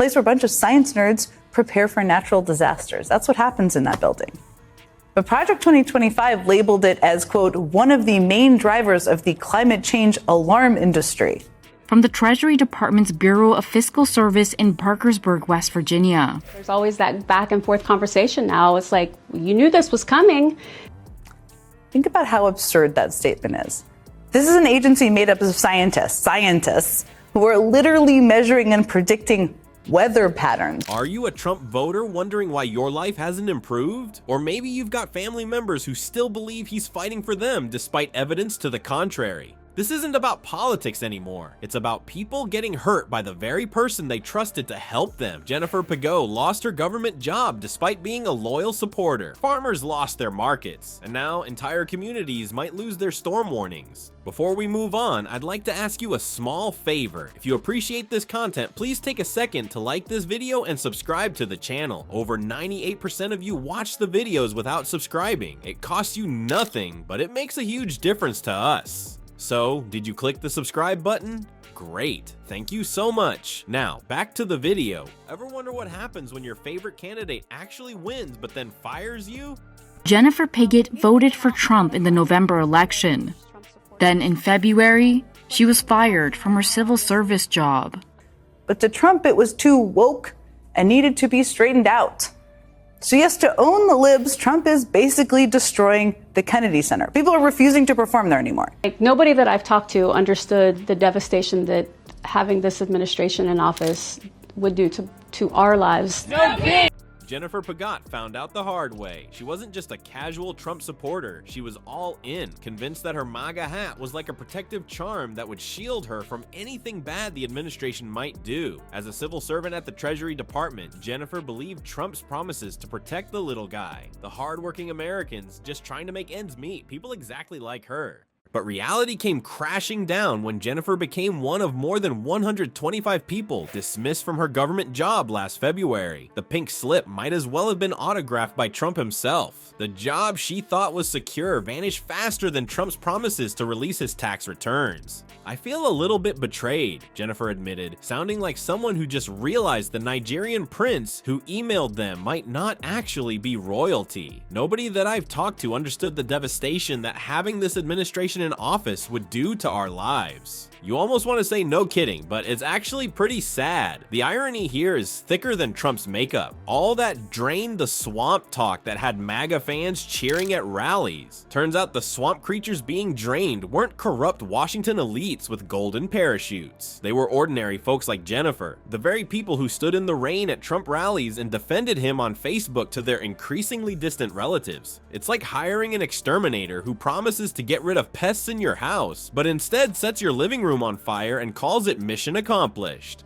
place where a bunch of science nerds prepare for natural disasters. That's what happens in that building. But Project 2025 labeled it as, quote, one of the main drivers of the climate change alarm industry. From the Treasury Department's Bureau of Fiscal Service in Parkersburg, West Virginia. There's always that back and forth conversation now. It's like, you knew this was coming. Think about how absurd that statement is. This is an agency made up of scientists who are literally measuring and predicting weather patterns. Are you a Trump voter wondering why your life hasn't improved? Or maybe you've got family members who still believe he's fighting for them despite evidence to the contrary. This isn't about politics anymore. It's about people getting hurt by the very person they trusted to help them. Jennifer Pigot lost her government job despite being a loyal supporter. Farmers lost their markets, and now entire communities might lose their storm warnings. Before we move on, I'd like to ask you a small favor. If you appreciate this content, please take a second to like this video and subscribe to the channel. Over 98% of you watch the videos without subscribing. It costs you nothing, but it makes a huge difference to us. So, did you click the subscribe button? Great, thank you so much. Now, back to the video. Ever wonder what happens when your favorite candidate actually wins but then fires you? Jennifer Pigot voted for Trump in the November election. Then in February, she was fired from her civil service job. But to Trump, it was too woke and needed to be straightened out. So yes, to own the libs, Trump is basically destroying the Kennedy Center. People are refusing to perform there anymore. Nobody that I've talked to understood the devastation that having this administration in office would do to our lives. Jennifer Pigot found out the hard way. She wasn't just a casual Trump supporter, she was all in, convinced that her MAGA hat was like a protective charm that would shield her from anything bad the administration might do. As a civil servant at the Treasury Department, Jennifer believed Trump's promises to protect the little guy, the hardworking Americans just trying to make ends meet, people exactly like her. But reality came crashing down when Jennifer became one of more than 125 people dismissed from her government job last February. The pink slip might as well have been autographed by Trump himself. The job she thought was secure vanished faster than Trump's promises to release his tax returns. I feel a little bit betrayed, Jennifer admitted, sounding like someone who just realized the Nigerian prince who emailed them might not actually be royalty. Nobody that I've talked to understood the devastation that having this administration in office would do to our lives. You almost want to say no kidding, but it's actually pretty sad. The irony here is thicker than Trump's makeup. All that drained the swamp talk that had MAGA fans cheering at rallies. Turns out the swamp creatures being drained weren't corrupt Washington elites with golden parachutes. They were ordinary folks like Jennifer, the very people who stood in the rain at Trump rallies and defended him on Facebook to their increasingly distant relatives. It's like hiring an exterminator who promises to get rid of pests in your house, but instead sets your living room on fire and calls it mission accomplished.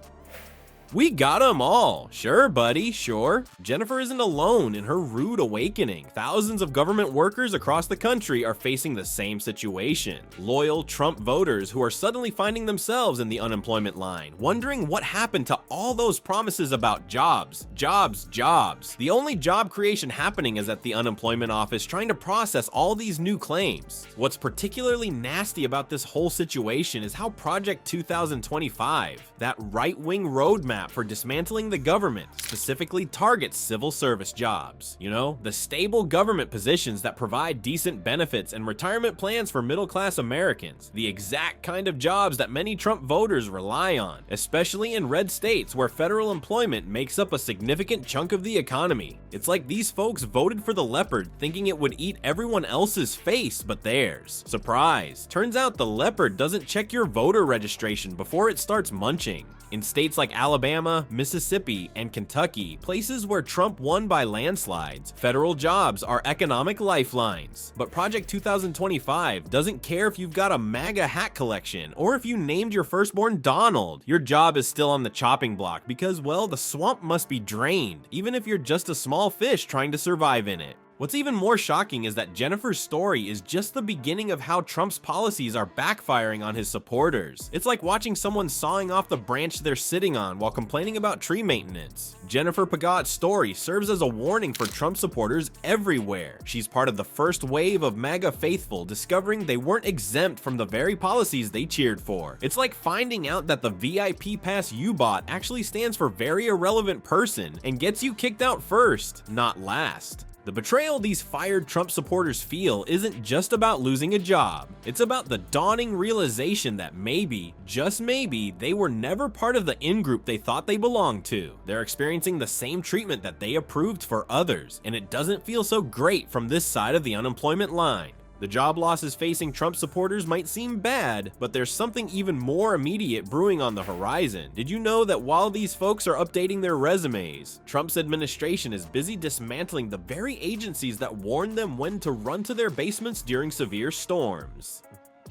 We got 'em all. Sure, buddy, sure. Jennifer isn't alone in her rude awakening. Thousands of government workers across the country are facing the same situation. Loyal Trump voters who are suddenly finding themselves in the unemployment line, wondering what happened to all those promises about jobs, jobs, jobs. The only job creation happening is at the unemployment office trying to process all these new claims. What's particularly nasty about this whole situation is how Project 2025, that right-wing roadmap for dismantling the government, specifically targets civil service jobs. You know, the stable government positions that provide decent benefits and retirement plans for middle-class Americans. The exact kind of jobs that many Trump voters rely on, especially in red states where federal employment makes up a significant chunk of the economy. It's like these folks voted for the leopard thinking it would eat everyone else's face but theirs. Surprise! Turns out the leopard doesn't check your voter registration before it starts munching. In states like Alabama, Mississippi, and Kentucky, places where Trump won by landslides, federal jobs are economic lifelines. But Project 2025 doesn't care if you've got a MAGA hat collection or if you named your firstborn Donald. Your job is still on the chopping block because, well, the swamp must be drained, even if you're just a small fish trying to survive in it. What's even more shocking is that Jennifer's story is just the beginning of how Trump's policies are backfiring on his supporters. It's like watching someone sawing off the branch they're sitting on while complaining about tree maintenance. Jennifer Pigot's story serves as a warning for Trump supporters everywhere. She's part of the first wave of MAGA faithful discovering they weren't exempt from the very policies they cheered for. It's like finding out that the VIP pass you bought actually stands for very irrelevant person and gets you kicked out first, not last. The betrayal these fired Trump supporters feel isn't just about losing a job. It's about the dawning realization that maybe, just maybe, they were never part of the in-group they thought they belonged to. They're experiencing the same treatment that they approved for others, and it doesn't feel so great from this side of the unemployment line. The job losses facing Trump supporters might seem bad, but there's something even more immediate brewing on the horizon. Did you know that while these folks are updating their resumes, Trump's administration is busy dismantling the very agencies that warned them when to run to their basements during severe storms?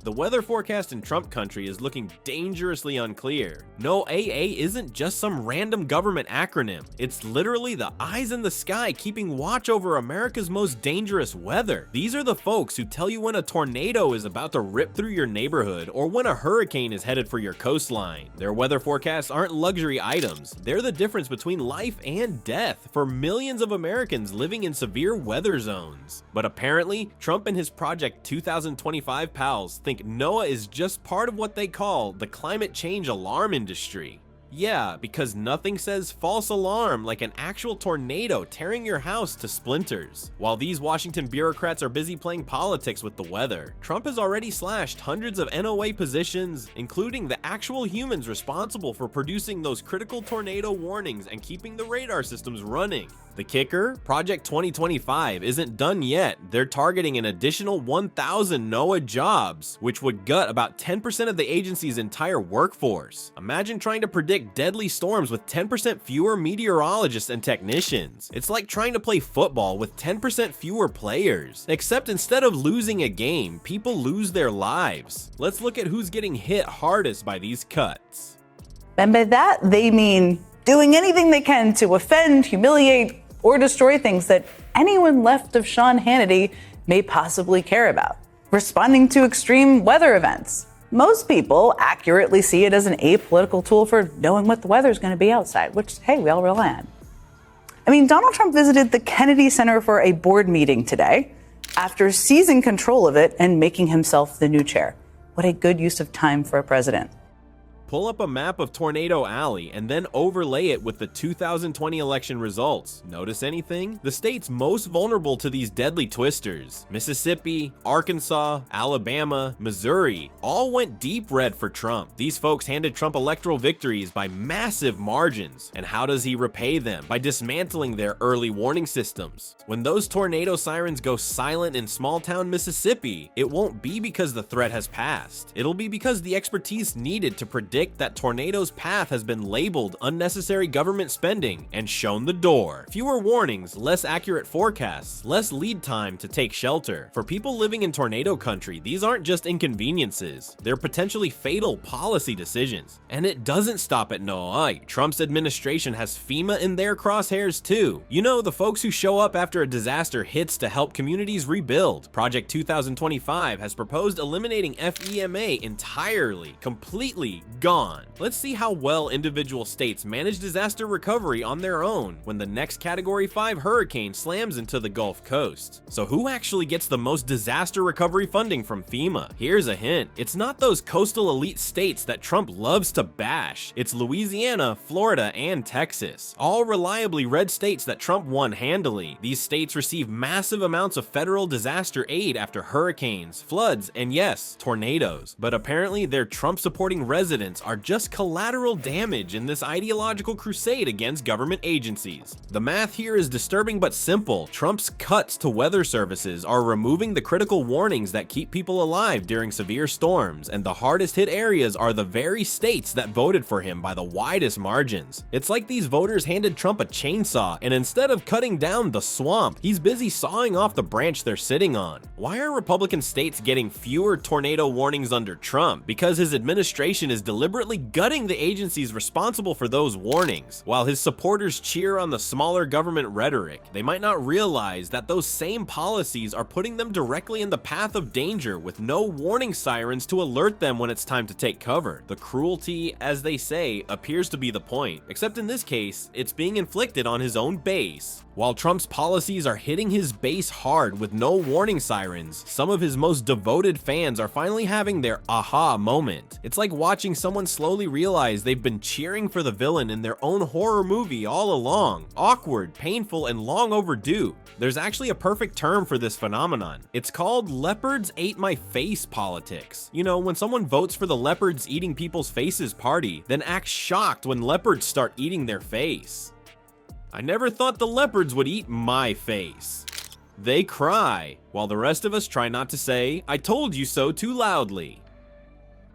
The weather forecast in Trump country is looking dangerously unclear. No, AA isn't just some random government acronym. It's literally the eyes in the sky keeping watch over America's most dangerous weather. These are the folks who tell you when a tornado is about to rip through your neighborhood or when a hurricane is headed for your coastline. Their weather forecasts aren't luxury items. They're the difference between life and death for millions of Americans living in severe weather zones. But apparently, Trump and his Project 2025 pals think NOAA is just part of what they call the climate change alarm industry. Yeah, because nothing says false alarm like an actual tornado tearing your house to splinters. While these Washington bureaucrats are busy playing politics with the weather, Trump has already slashed hundreds of NOAA positions, including the actual humans responsible for producing those critical tornado warnings and keeping the radar systems running. The kicker? Project 2025 isn't done yet. They're targeting an additional 1,000 NOAA jobs, which would gut about 10% of the agency's entire workforce. Imagine trying to predict deadly storms with 10% fewer meteorologists and technicians. It's like trying to play football with 10% fewer players. Except instead of losing a game, people lose their lives. Let's look at who's getting hit hardest by these cuts. And by that, they mean doing anything they can to offend, humiliate, or destroy things that anyone left of Sean Hannity may possibly care about. Responding to extreme weather events. Most people accurately see it as an apolitical tool for knowing what the weather is going to be outside, which, hey, we all rely on. I mean, Donald Trump visited the Kennedy Center for a board meeting today after seizing control of it and making himself the new chair. What a good use of time for a president. Pull up a map of Tornado Alley and then overlay it with the 2020 election results. Notice anything? The states most vulnerable to these deadly twisters, Mississippi, Arkansas, Alabama, Missouri, all went deep red for Trump. These folks handed Trump electoral victories by massive margins. And how does he repay them? By dismantling their early warning systems. When those tornado sirens go silent in small town Mississippi, it won't be because the threat has passed. It'll be because the expertise needed to predict that tornado's path has been labeled unnecessary government spending and shown the door. Fewer warnings, less accurate forecasts, less lead time to take shelter. For people living in tornado country, these aren't just inconveniences. They're potentially fatal policy decisions. And it doesn't stop at NOAA. Trump's administration has FEMA in their crosshairs too. You know, the folks who show up after a disaster hits to help communities rebuild. Project 2025 has proposed eliminating FEMA entirely, completely gone. Let's see how well individual states manage disaster recovery on their own when the next Category 5 hurricane slams into the Gulf Coast. So who actually gets the most disaster recovery funding from FEMA? Here's a hint. It's not those coastal elite states that Trump loves to bash. It's Louisiana, Florida, and Texas. All reliably red states that Trump won handily. These states receive massive amounts of federal disaster aid after hurricanes, floods, and yes, tornadoes. But apparently their Trump-supporting residents are just collateral damage in this ideological crusade against government agencies. The math here is disturbing but simple. Trump's cuts to weather services are removing the critical warnings that keep people alive during severe storms, and the hardest hit areas are the very states that voted for him by the widest margins. It's like these voters handed Trump a chainsaw, and instead of cutting down the swamp, he's busy sawing off the branch they're sitting on. Why are Republican states getting fewer tornado warnings under Trump? Because his administration is delivering deliberately gutting the agencies responsible for those warnings. While his supporters cheer on the smaller government rhetoric, they might not realize that those same policies are putting them directly in the path of danger with no warning sirens to alert them when it's time to take cover. The cruelty, as they say, appears to be the point, except in this case, it's being inflicted on his own base. While Trump's policies are hitting his base hard with no warning sirens, some of his most devoted fans are finally having their aha moment. It's like watching someone slowly realize they've been cheering for the villain in their own horror movie all along. Awkward, painful, and long overdue. There's actually a perfect term for this phenomenon. It's called leopards ate my face politics. You know, when someone votes for the leopards eating people's faces party, then acts shocked when leopards start eating their face. I never thought the leopards would eat my face. They cry, while the rest of us try not to say, "I told you so" too loudly.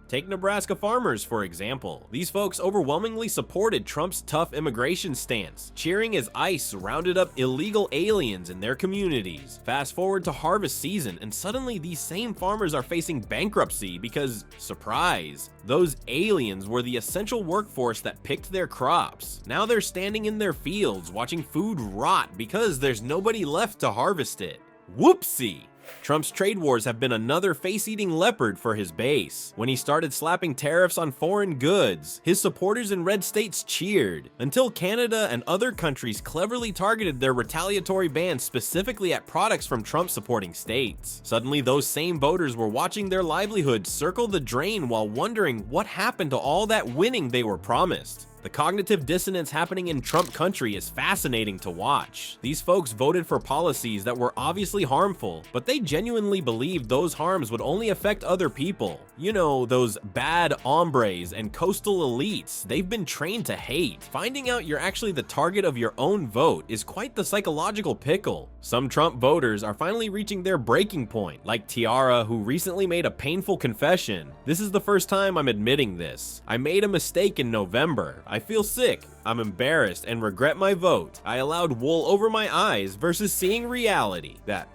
Take Nebraska farmers, for example. These folks overwhelmingly supported Trump's tough immigration stance, cheering as ICE rounded up illegal aliens in their communities. Fast forward to harvest season, and suddenly these same farmers are facing bankruptcy because, surprise, those aliens were the essential workforce that picked their crops. Now they're standing in their fields watching food rot because there's nobody left to harvest it. Whoopsie! Trump's trade wars have been another face-eating leopard for his base. When he started slapping tariffs on foreign goods, his supporters in red states cheered, until Canada and other countries cleverly targeted their retaliatory bans specifically at products from Trump-supporting states. Suddenly, those same voters were watching their livelihoods circle the drain while wondering what happened to all that winning they were promised. The cognitive dissonance happening in Trump country is fascinating to watch. These folks voted for policies that were obviously harmful, but they genuinely believed those harms would only affect other people. You know, those bad hombres and coastal elites they've been trained to hate. Finding out you're actually the target of your own vote is quite the psychological pickle. Some Trump voters are finally reaching their breaking point, like Tiara, who recently made a painful confession. "This is the first time I'm admitting this. I made a mistake in November. I feel sick, I'm embarrassed, and regret my vote. I allowed wool over my eyes versus seeing reality." That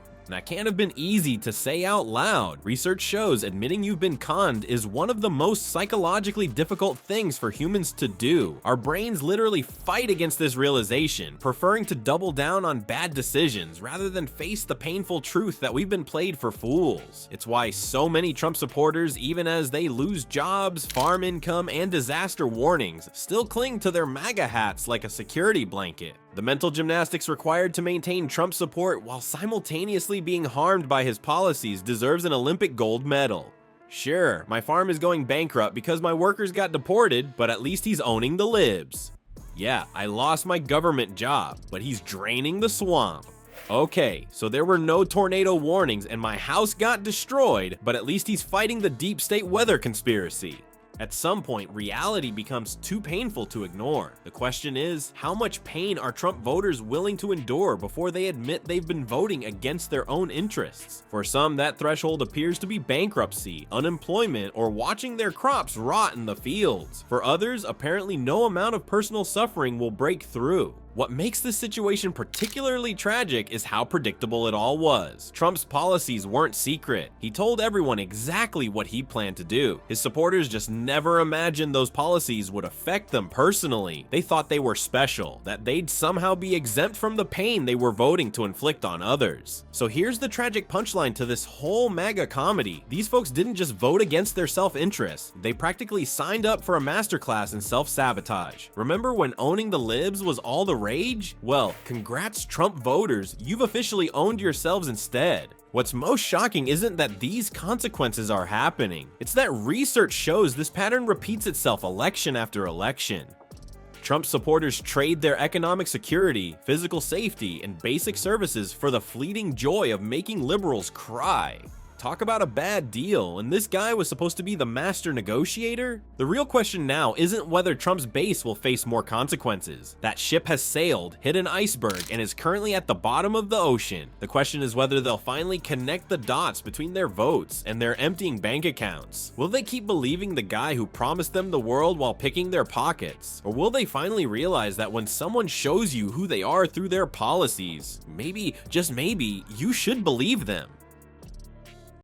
can't have been easy to say out loud. Research shows admitting you've been conned is one of the most psychologically difficult things for humans to do. Our brains literally fight against this realization, preferring to double down on bad decisions rather than face the painful truth that we've been played for fools. It's why so many Trump supporters, even as they lose jobs, farm income, and disaster warnings, still cling to their MAGA hats like a security blanket. The mental gymnastics required to maintain Trump's support while simultaneously being harmed by his policies deserves an Olympic gold medal. Sure, my farm is going bankrupt because my workers got deported, but at least he's owning the libs. Yeah, I lost my government job, but he's draining the swamp. Okay, so there were no tornado warnings and my house got destroyed, but at least he's fighting the deep state weather conspiracy. At some point, reality becomes too painful to ignore. The question is, how much pain are Trump voters willing to endure before they admit they've been voting against their own interests? For some, that threshold appears to be bankruptcy, unemployment, or watching their crops rot in the fields. For others, apparently no amount of personal suffering will break through. What makes this situation particularly tragic is how predictable it all was. Trump's policies weren't secret. He told everyone exactly what he planned to do. His supporters just never imagined those policies would affect them personally. They thought they were special, that they'd somehow be exempt from the pain they were voting to inflict on others. So here's the tragic punchline to this whole MAGA comedy. These folks didn't just vote against their self-interest. They practically signed up for a masterclass in self-sabotage. Remember when owning the libs was all the rage? Well, congrats Trump voters, you've officially owned yourselves instead. What's most shocking isn't that these consequences are happening. It's that research shows this pattern repeats itself election after election. Trump supporters trade their economic security, physical safety, and basic services for the fleeting joy of making liberals cry. Talk about a bad deal, and this guy was supposed to be the master negotiator? The real question now isn't whether Trump's base will face more consequences. That ship has sailed, hit an iceberg, and is currently at the bottom of the ocean. The question is whether they'll finally connect the dots between their votes and their emptying bank accounts. Will they keep believing the guy who promised them the world while picking their pockets? Or will they finally realize that when someone shows you who they are through their policies, maybe, just maybe, you should believe them?